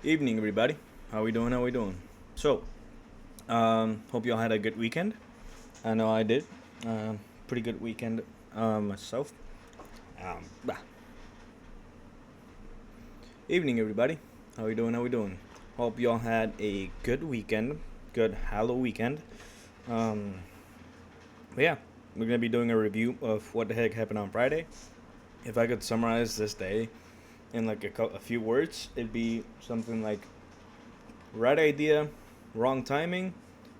Evening, everybody. How we doing? How we doing? So, hope y'all had a good weekend. I know I did. Pretty good weekend myself. Bah. Evening, everybody. How we doing? How we doing? Hope y'all had a good weekend. Good Halloween weekend. Um, but yeah, we're gonna be doing a review of what the heck happened on Friday. If I could summarize this day in like a few words, it'd be something like right idea, wrong timing,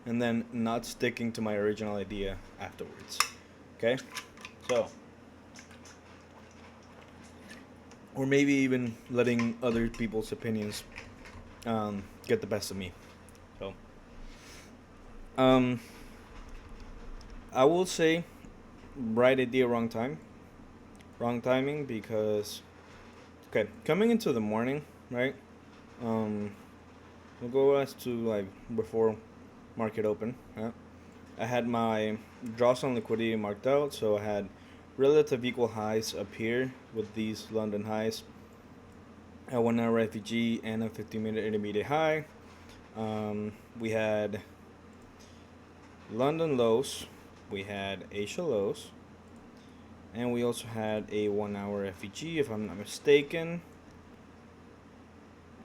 and then not sticking to my original idea afterwards. Okay? So, or maybe even letting other people's opinions get the best of me. So, um, I will say right idea, wrong time. Wrong timing because, okay, coming into the morning, right? Um, we'll go as to like before market open. Yeah? I had my draws on liquidity marked out, so I had relative equal highs up here with these London highs. A 1 hour FEG and a 15-minute intermediate high. We had London lows, we had Asia lows, and we also had a 1 hour FEG, if I'm not mistaken.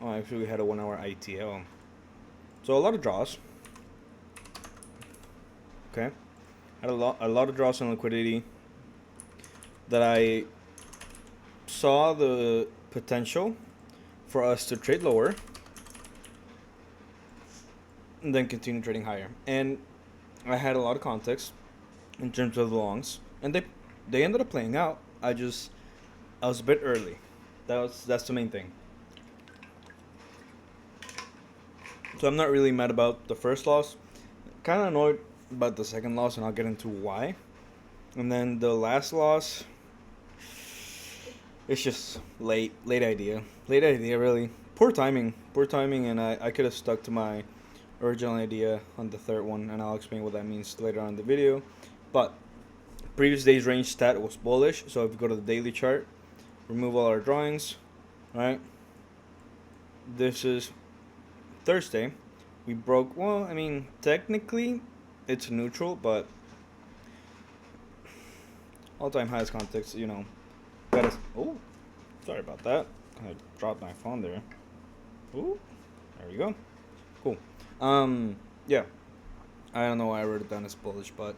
Oh, actually, we had a 1 hour ITL. So a lot of draws. Okay, had a lot of draws on liquidity that I saw the potential for us to trade lower and then continue trading higher. And I had a lot of context in terms of the longs, and they ended up playing out. I was a bit early. That's the main thing. So I'm not really mad about the first loss. Kind of annoyed about the second loss, and I'll get into why. And then the last loss, it's just late idea really. Poor timing, and I could have stuck to my original idea on the third one, and I'll explain what that means later on in the video. But previous day's range stat was bullish, so if you go to the daily chart, remove all our drawings, right? This is Thursday. We broke, well, I mean, technically it's neutral, but all time highest context, Got us. Oh, sorry about that. I dropped my phone there. Ooh, there we go. Cool. Yeah. I don't know why I wrote it down as bullish, but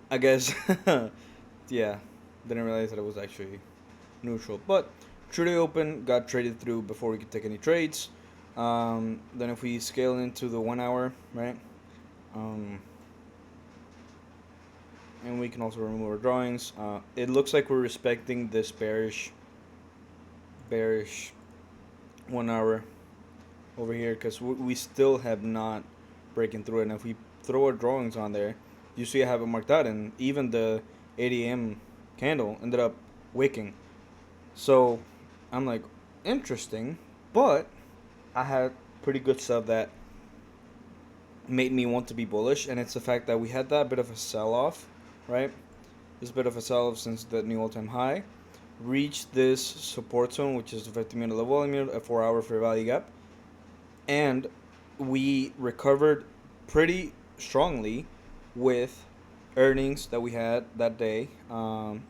I guess, yeah, didn't realize that it was actually neutral. But Trudy Open got traded through before we could take any trades. Then if we scale into the 1 hour, right? And we can also remove our drawings. It looks like we're respecting this bearish 1 hour over here because we still have not breaking through it. And if we throw our drawings on there, you see I have it marked out, and even the 8 a.m. candle ended up wicking. So I'm like, interesting, but I had pretty good stuff that made me want to be bullish, and it's the fact that we had that bit of a sell-off, right? This bit of a sell-off since the new all-time high. Reached this support zone, which is the 50-minute low volume, a 4-hour fair value gap, and we recovered pretty strongly with earnings that we had that day on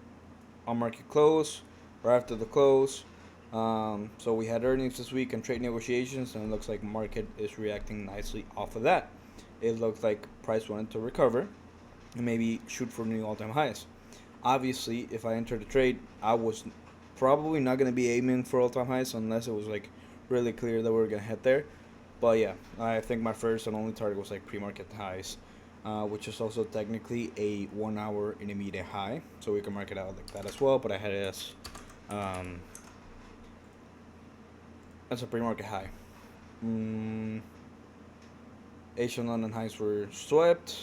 market close or after the close. So we had earnings this week and trade negotiations, and it looks like market is reacting nicely off of that. It looks like price wanted to recover and maybe shoot for new all-time highs. Obviously, if I entered the trade, I was probably not going to be aiming for all-time highs unless it was like really clear that we were going to hit there. But yeah, I think my first and only target was like pre-market highs, which is also technically a 1 hour intermediate high, so we can mark it out like that as well. But I had it as a pre-market high. Asian London highs were swept.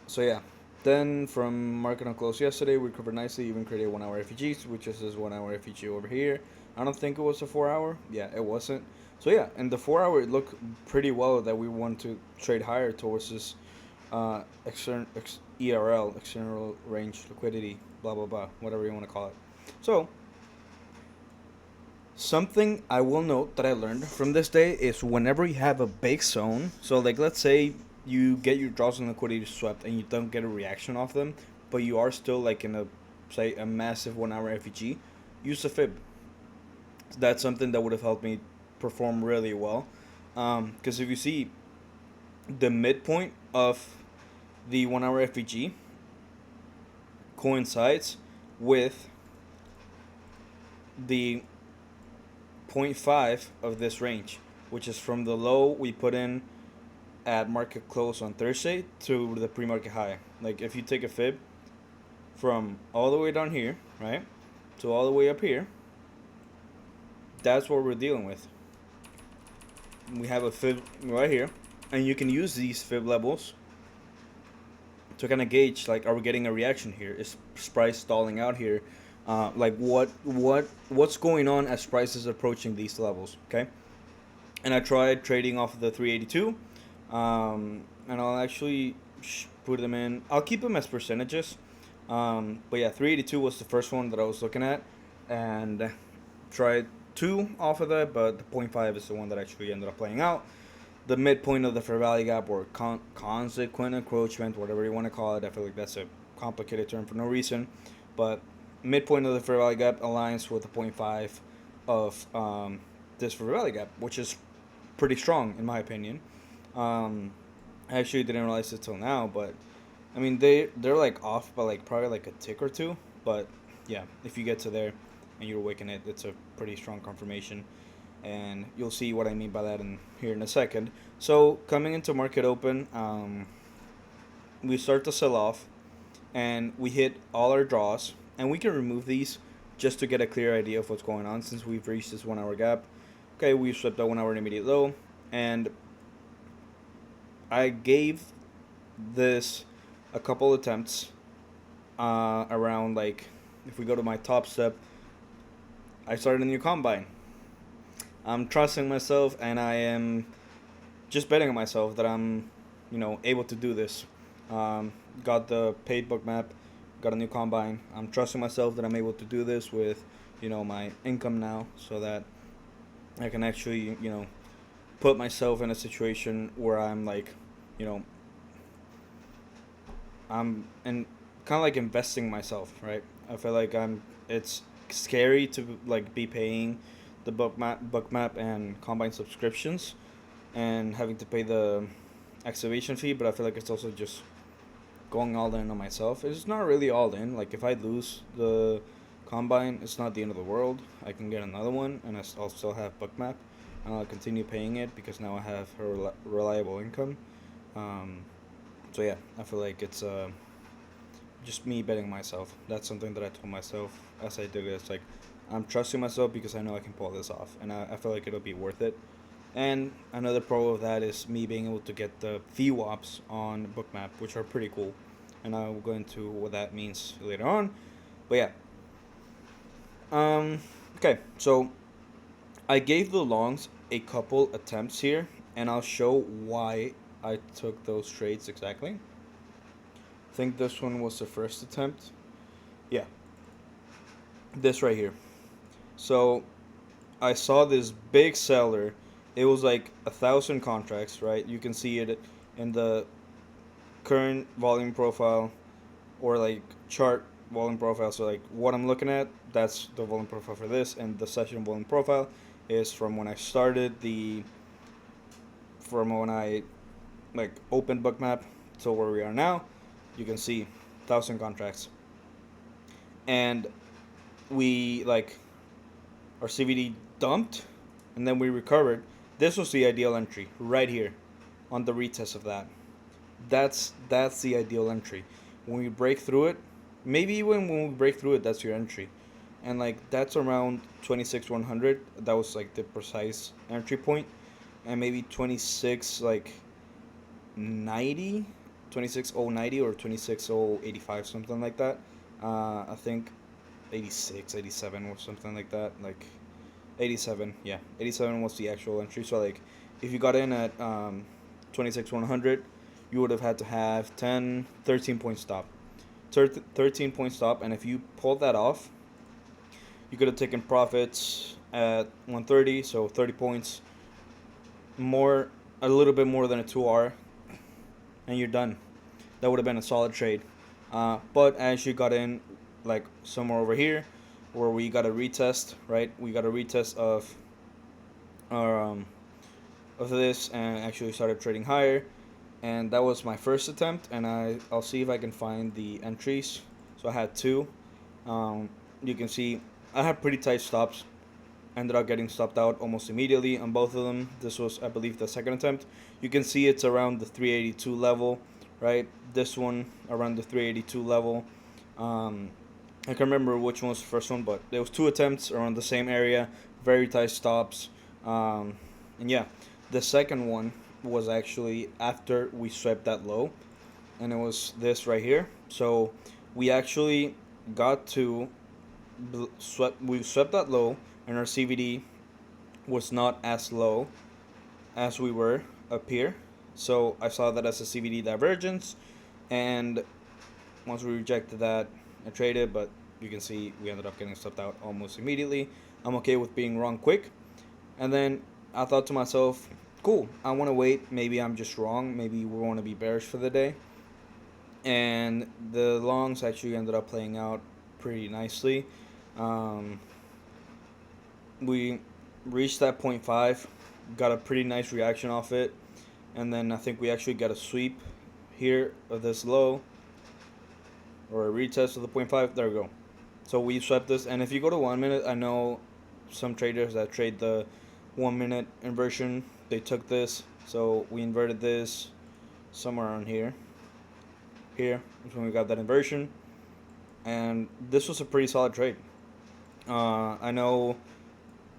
So yeah, then from market on close yesterday, we recovered nicely, even created 1 hour FEGs, which is this 1 hour FEG over here. I don't think it was a 4 hour. Yeah, it wasn't. So yeah, in the 4 hour, it looked pretty well that we want to trade higher towards this ERL, external range liquidity, blah blah blah, whatever you want to call it. So Something I will note that I learned from this day is whenever you have a big zone, so like let's say you get your draws and liquidity swept and you don't get a reaction off them, but you are still like in a, say, a massive 1 hour FEG, use a fib. That's something that would have helped me perform really well. Because if you see the midpoint of the 1 hour FEG coincides with the zero point 0.5 of this range, which is from the low we put in at market close on Thursday to the pre-market high. Like if you take a fib from all the way down here, right, to all the way up here, that's what we're dealing with. We have a fib right here, and you can use these fib levels to kind of gauge, like, are we getting a reaction here? Is price stalling out here? Like what's going on as price is approaching these levels? Okay, and I tried trading off of the 382, and I'll actually put them in. I'll keep them as percentages, but yeah, 382 was the first one that I was looking at, and tried two off of that, but the 0.5 is the one that actually ended up playing out. The midpoint of the fair value gap, or consequent encroachment, whatever you want to call it. I feel like that's a complicated term for no reason, but midpoint of the fair value gap aligns with the 0.5 of this fair value gap, which is pretty strong in my opinion. I actually didn't realize it till now, but I mean they're like off by like probably like a tick or two, but yeah, if you get to there and you're wicking it, it's a pretty strong confirmation, and you'll see what I mean by that in here in a second. So coming into market open, we start to sell off, and we hit all our draws, and we can remove these just to get a clear idea of what's going on since we've reached this 1 hour gap. Okay, we swept that 1 hour intermediate low, and I gave this a couple attempts around, like, if we go to my top step, I started a new combine. I'm trusting myself, and I am just betting on myself that I'm, able to do this. Got the paid book map, got a new combine. I'm trusting myself that I'm able to do this with, my income now, so that I can actually, put myself in a situation where I'm like, you know, I'm and kind of like investing myself, right? I feel like It's scary to like be paying the book map, and combine subscriptions, and having to pay the activation fee. But I feel like it's also just going all in on myself. It's not really all in. Like if I lose the combine, it's not the end of the world. I can get another one, and I'll still have book map, and I'll continue paying it because now I have a reliable income. Um, so yeah, I feel like it's just me betting myself. That's something that I told myself as I did it. It's like I'm trusting myself because I know I can pull this off, and I feel like it'll be worth it. And another pro of that is me being able to get the VWAPs on Bookmap, which are pretty cool, and I'll go into what that means later on. But yeah, okay, so I gave the longs a couple attempts here, and I'll show why I took those trades exactly. I think this one was the first attempt. Yeah, this right here. So I saw this big seller. It was like 1,000 contracts, right? You can see it in the current volume profile, or like chart volume profile. So like what I'm looking at, that's the volume profile for this, and the session volume profile is from when I started from when I like opened Bookmap to where we are now. You can see 1,000 contracts, and we like our CVD dumped, and then we recovered. This was the ideal entry right here on the retest of that. That's the ideal entry. When we break through it, maybe even when we break through it, that's your entry. And like that's around 26,100. That was like the precise entry point. And maybe 26 like 90, 26,090 or 26,085, something like that. I think 86, 87 or something like that. Like 87, yeah. 87 was the actual entry. So like if you got in at 26,100, you would have had to have 10, 13 point stop. 13 point stop, and if you pulled that off, you could have taken profits at 130, so 30 points more, a little bit more than a 2R, and you're done. That would have been a solid trade. But as you got in, like somewhere over here, where we got a retest, right? We got a retest our, of this, and actually started trading higher. And that was my first attempt, and I'll see if I can find the entries. So I had two. You can see I had pretty tight stops. Ended up getting stopped out almost immediately on both of them. This was, I believe, the second attempt. You can see it's around the 382 level, right? This one around the 382 level. I can't remember which one was the first one, but there was two attempts around the same area, very tight stops. And yeah, the second one was actually after we swept that low, and it was this right here. So we actually got to we swept that low, and our CVD was not as low as we were up here. So I saw that as a CVD divergence, and once we rejected that, I traded, but you can see we ended up getting stopped out almost immediately. I'm okay with being wrong quick. And then I thought to myself, cool, I want to wait. Maybe I'm just wrong. Maybe we want to be bearish for the day. And the longs actually ended up playing out pretty nicely. Um, we reached that 0.5, got a pretty nice reaction off it. And then I think we actually got a sweep here of this low, or a retest of the 0.5. There we go. So we swept this, and if you go to 1 minute, I know some traders that trade the 1 minute inversion. They took this, so we inverted this somewhere around here. Here is when we got that inversion, and this was a pretty solid trade. I know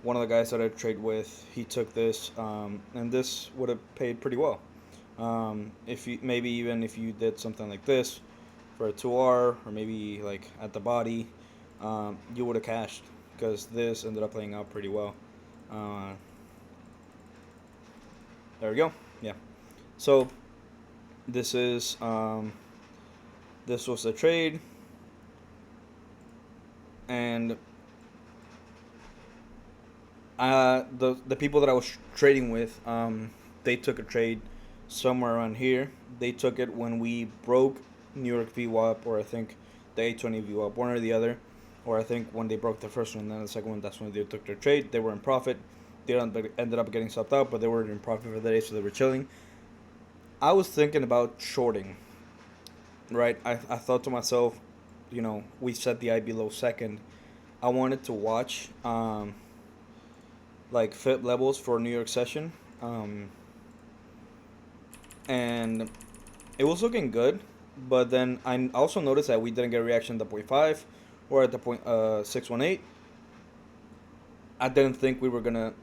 one of the guys that I trade with, he took this, and this would have paid pretty well. If you maybe even if you did something like this for a 2R, or maybe like at the body, you would have cashed, because this ended up playing out pretty well. There we go. Yeah. So this is this was the trade, and the people that I was trading with, they took a trade somewhere around here. They took it when we broke New York VWAP, or I think the 820 VWAP, one or the other. Or I think when they broke the first one, and then the second one, that's when they took their trade. They were in profit. They ended up getting stopped out, but they were in profit for the day, so they were chilling. I was thinking about shorting, right? I thought to myself, we set the IB low second. I wanted to watch like FIP levels for New York session, and it was looking good. But then I also noticed that we didn't get a reaction at the 0.5 or at the 618. I didn't think we were gonna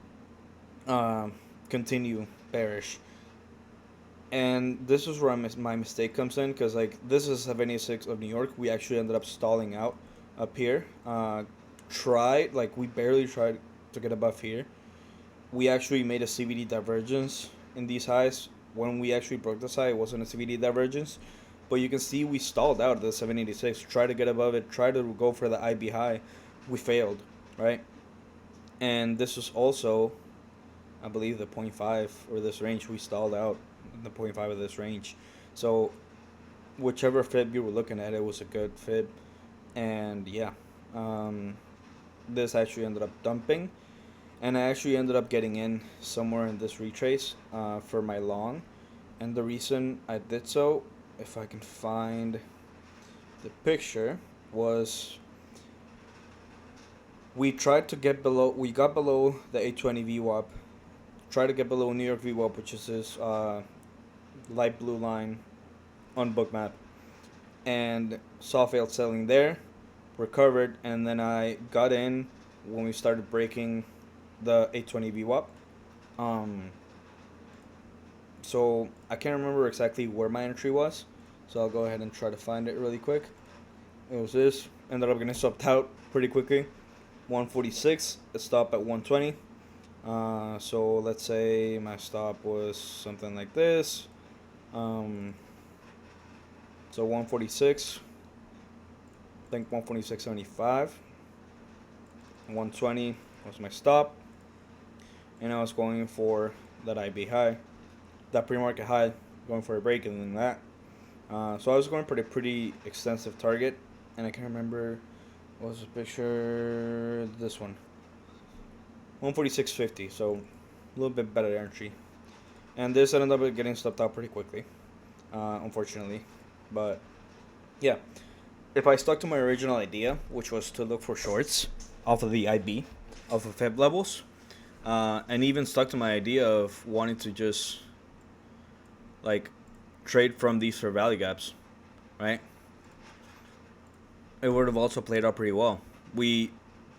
continue bearish, and this is where my mistake comes in, because like this is 76 of New York. We actually ended up stalling out up here. We barely tried to get above here. We actually made a CVD divergence in these highs. When we actually broke this high, it wasn't a CVD divergence, but you can see we stalled out at the 786. Try to get above it. Try to go for the IB high. We failed, right? And this was also, I believe, the 0.5 or this range. We stalled out in the 0.5 of this range. So whichever fib you were looking at, it was a good fib. And yeah, this actually ended up dumping, and I actually ended up getting in somewhere in this retrace for my long. And the reason I did so, if I can find the picture, was we tried to get below. We got below the 820 VWAP. Tried to get below New York VWAP, which is this light blue line on Bookmap, and saw failed selling there. Recovered, and then I got in when we started breaking the 820 VWAP. So I can't remember exactly where my entry was, so I'll go ahead and try to find it really quick. It was this. Ended up getting stopped out pretty quickly. 146. It stopped at 120. So let's say my stop was something like this. So 146. I think 146.75. 120. was my stop, and I was going for that IB high, that pre-market high, going for a break, and then that. So I was going for a pretty extensive target, and I can't remember what was the picture. This one, 146.50. So a little bit better entry, and this ended up getting stopped out pretty quickly, unfortunately. But yeah, if I stuck to my original idea, which was to look for shorts off of the IB, off of Fib levels, and even stuck to my idea of wanting to just like trade from these fair value gaps, right? It would have also played out pretty well. We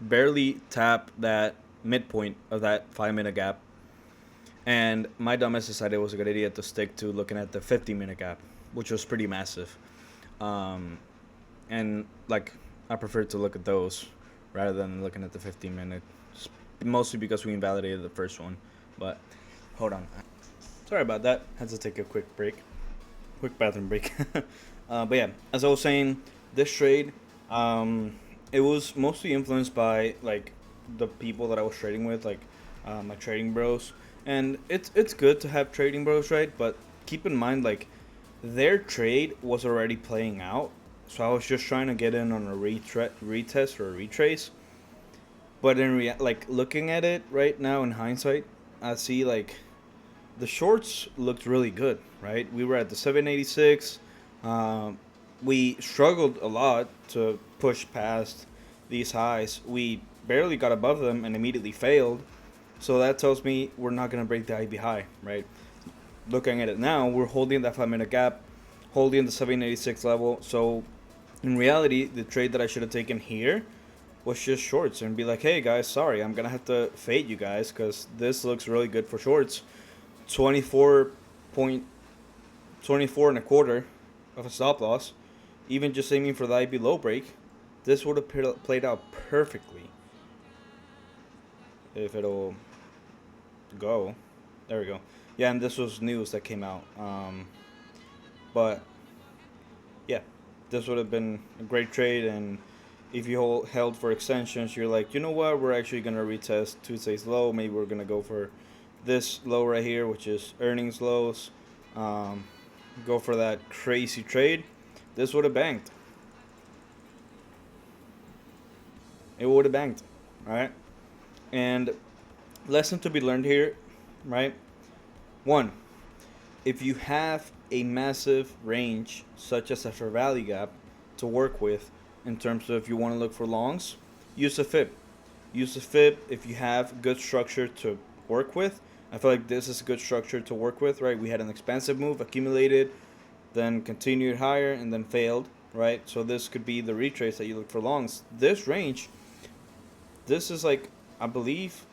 barely tap that midpoint of that 5 minute gap, and my dumbass decided it was a good idea to stick to looking at the 50 minute gap, which was pretty massive. Um, and like I prefer to look at those rather than looking at the 15 minute, mostly because we invalidated the first one. But hold on, sorry about that. Had to take a quick break, quick bathroom break. But yeah, as I was saying, this trade, it was mostly influenced by like the people that I was trading with, like my trading bros. And it's good to have trading bros, right? But keep in mind, like their trade was already playing out, so I was just trying to get in on a retest or a retrace. But like looking at it right now in hindsight, I see like the shorts looked really good, right? We were at the 786. Um, we struggled a lot to push past these highs. We barely got above them and immediately failed. So that tells me we're not going to break the IB high, right? Looking at it now, we're holding that 5 minute gap, holding the 786 level. So in reality, the trade that I should have taken here was just shorts and be like, hey guys, sorry, I'm going to have to fade you guys because this looks really good for shorts. 24 and a quarter of a stop loss, even just aiming for the IB low break, this would have played out perfectly. If it'll go, there we go. Yeah, and this was news that came out. But yeah, this would have been a great trade. And if you held for extensions, you're like, you know what, we're actually gonna retest Tuesday's low. Maybe we're gonna go for this low right here, which is earnings lows. Go for that crazy trade. This would have banked. It would have banked, all right. And lesson to be learned here, right? One, if you have a massive range such as a fair value gap to work with in terms of if you want to look for longs, use a fib. Use a fib if you have good structure to work with. I feel like this is a good structure to work with, right? We had an expansive move, accumulated, then continued higher, and then failed, right? So this could be the retrace that you look for longs. This range, this is like, I believe,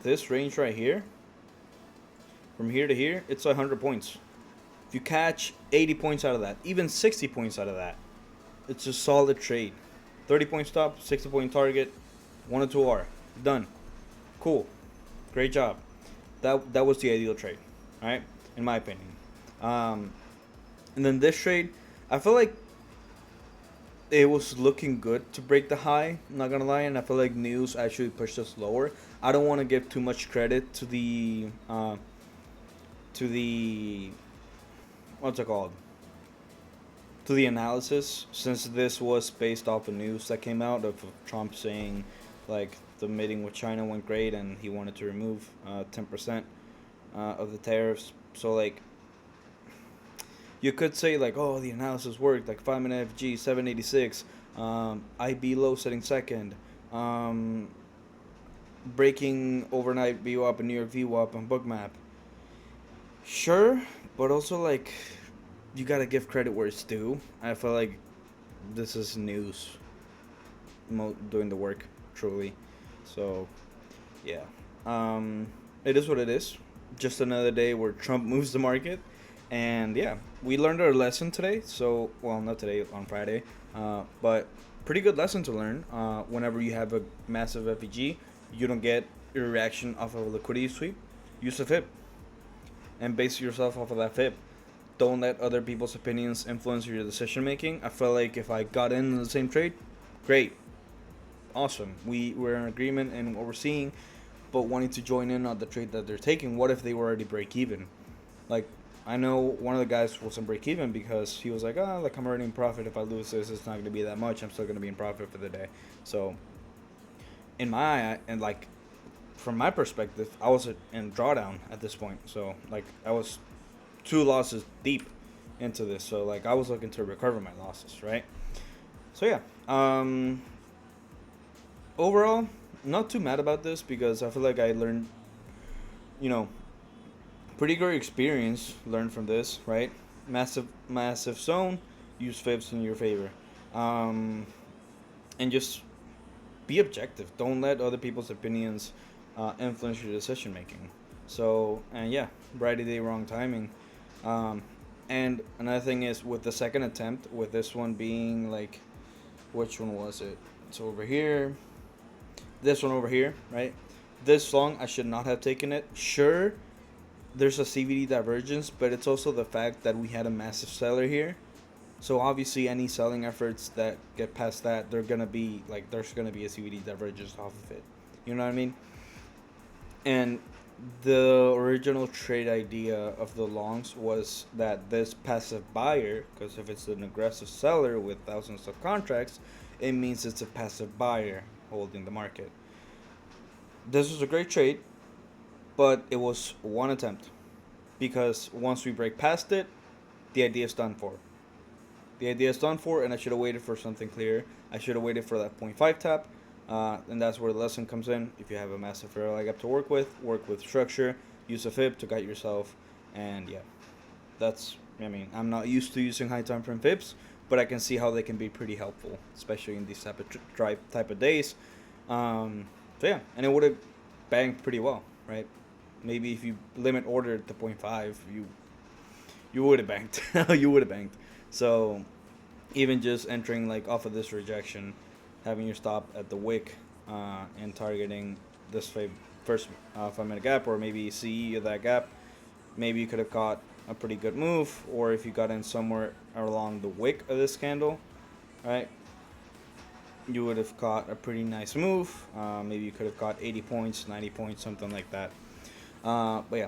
this range right here, from here to here, it's 100 points. If you catch 80 points out of that, even 60 points out of that, it's a solid trade. 30-point stop, 60-point target, 1 or 2 R. Done. Cool. Great job. That was the ideal trade, right? In my opinion. And then this trade, I feel like it was looking good to break the high, I'm not gonna lie, and I feel like news actually pushed us lower. I don't want to give too much credit to the what's it called, to the analysis, since this was based off of news that came out of Trump saying like the meeting with China went great and he wanted to remove 10% of the tariffs. So like you could say like, oh, the analysis worked, like 5-minute FG 786, IB low setting second, breaking overnight VWAP and New York VWAP on Bookmap. Sure, but also like you gotta give credit where it's due. I feel like this is news doing the work truly. So yeah, it is what it is. Just another day where Trump moves the market. And yeah, we learned our lesson today. So, well, not today, on Friday. But pretty good lesson to learn. Whenever you have a massive FEG, you don't get your reaction off of a liquidity sweep. Use a FIB and base yourself off of that FIB. Don't let other people's opinions influence your decision making. I feel like if I got in the same trade, great, awesome. We're in agreement in what we're seeing, but wanting to join in on the trade that they're taking. What if they were already break even? Like, I know one of the guys wasn't break even because he was like, oh, like I'm already in profit. If I lose this, it's not going to be that much. I'm still going to be in profit for the day. So, in my eye, and like from my perspective, I was in drawdown at this point. So, like, I was 2 losses deep into this. So, like, I was looking to recover my losses, right? So, yeah. Overall, not too mad about this because I feel like I learned, you know, pretty great experience learned from this, right? Massive zone, use fibs in your favor, um, and just be objective. Don't let other people's opinions influence your decision making. So, and yeah, right day, wrong timing. Um, and another thing is with the second attempt, with this one being like, which one was it? It's over here. This one over here, right? This long, I should not have taken it. Sure, there's a CVD divergence, but it's also the fact that we had a massive seller here. So obviously, any selling efforts that get past that, they're gonna be like there's gonna be a CVD divergence off of it. You know what I mean? And the original trade idea of the longs was that this passive buyer, because if it's an aggressive seller with thousands of contracts, it means it's a passive buyer holding the market. This was a great trade, but it was one attempt because once we break past it, the idea is done for. The idea is done for, and I should have waited for something clear. I should have waited for that 0.5 tap, and that's where the lesson comes in. If you have a massive fair leg up to work with structure, use a fib to guide yourself, and yeah, that's. I mean, I'm not used to using high time frame fibs, but I can see how they can be pretty helpful, especially in these type of days. So yeah, and it would have banged pretty well, right? Maybe if you limit order to 0.5, you would have banked. You would have banked. So even just entering like off of this rejection, having your stop at the wick, and targeting this first 5 minute gap, or maybe CE of that gap, maybe you could have caught a pretty good move. Or if you got in somewhere along the wick of this candle, right, you would have caught a pretty nice move. Maybe you could have caught 80 points, 90 points, something like that. But yeah,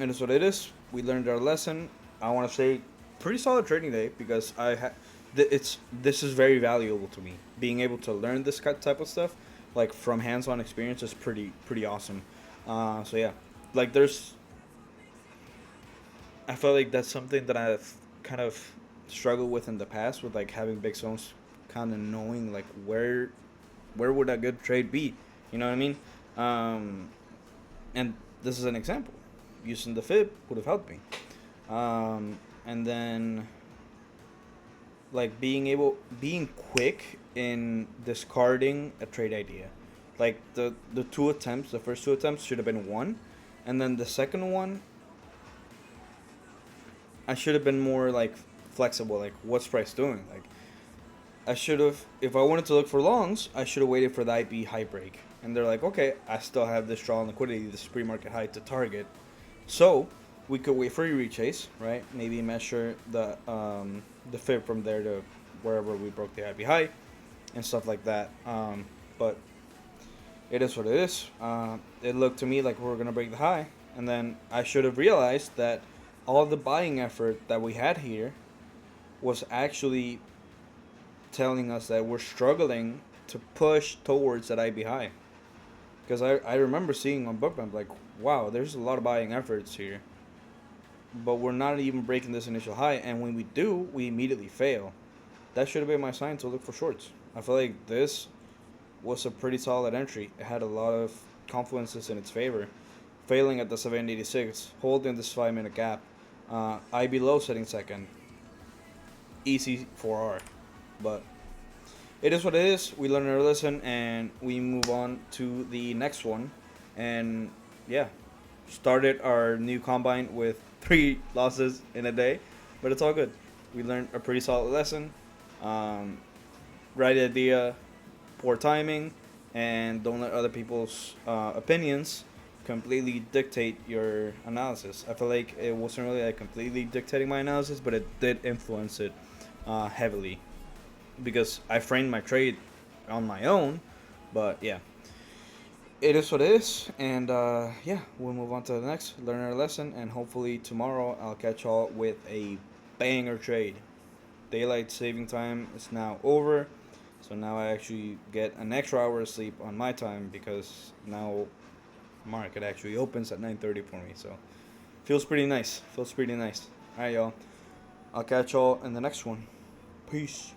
it is what it is. We learned our lesson. I want to say pretty solid trading day because this is very valuable to me. Being able to learn this type of stuff, like from hands-on experience, is pretty awesome. So yeah, like I feel like that's something that I've kind of struggled with in the past, with like having big zones, kind of knowing like where would a good trade be. You know what I mean? And this is an example. Using the fib would have helped me. And then like being quick in discarding a trade idea. Like the first two attempts should have been one, and then the second one I should have been more like flexible. Like, what's price doing? Like, I should have, if I wanted to look for longs, I should have waited for the IB high break. And they're like, okay, I still have this strong liquidity, this pre-market high to target. So we could wait for a rechase, right? Maybe measure the fib from there to wherever we broke the IB high and stuff like that. But it is what it is. It looked to me like we were gonna break the high, and then I should have realized that all the buying effort that we had here was actually telling us that we're struggling to push towards that IB high. Because I remember seeing on Bookmap, like, wow, there's a lot of buying efforts here. But we're not even breaking this initial high, and when we do, we immediately fail. That should have been my sign to look for shorts. I feel like this was a pretty solid entry. It had a lot of confluences in its favor. Failing at the 786, holding this 5 minute gap. IB low setting second. Easy 4R. But it is what it is. We learn our lesson and we move on to the next one. And yeah, started our new combine with 3 losses in a day, but it's all good. We learned a pretty solid lesson. Right idea, poor timing, and don't let other people's opinions completely dictate your analysis. I feel like it wasn't really like completely dictating my analysis, but it did influence it heavily, because I framed my trade on my own. But yeah, it is what it is, and yeah, we'll move on to the next, learn our lesson, and hopefully tomorrow I'll catch y'all with a banger trade. Daylight saving time is now over, so now I actually get an extra hour of sleep on my time because now market actually opens at 9:30 for me. So feels pretty nice. Feels pretty nice. All right, y'all. I'll catch y'all in the next one. Peace.